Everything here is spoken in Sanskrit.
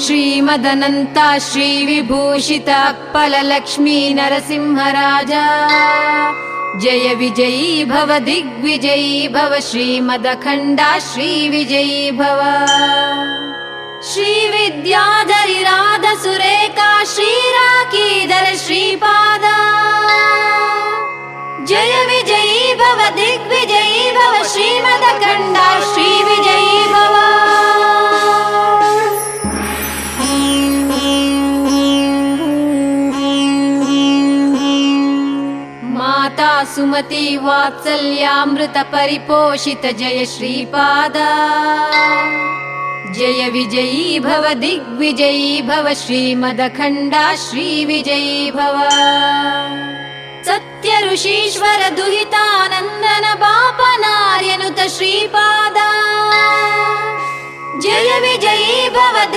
श्रीमदनन्ता श्रीविभूषित अक्पललक्ष्मी नरसिंहराजा जय विजयी भव दिग्विजयी भव श्रीमदखण्डा श्रीविजयी भव श्रीविद्याधरि राधा सुरेखा श्रीराकीधर श्रीपादा जय विजयी भव दिग्विजयी भव श्रीमदखण्डा श्रीविजयी भव माता सुमति वात्सल्यामृत परिपोषित जय श्रीपादा जय विजयी भव दिग्विजयी भव श्रीमदखण्डा श्रीविजयी भव सत्य ऋषीश्वर दुहितानन्दन बापनार्यनुत श्रीपादा जय विजयी भव।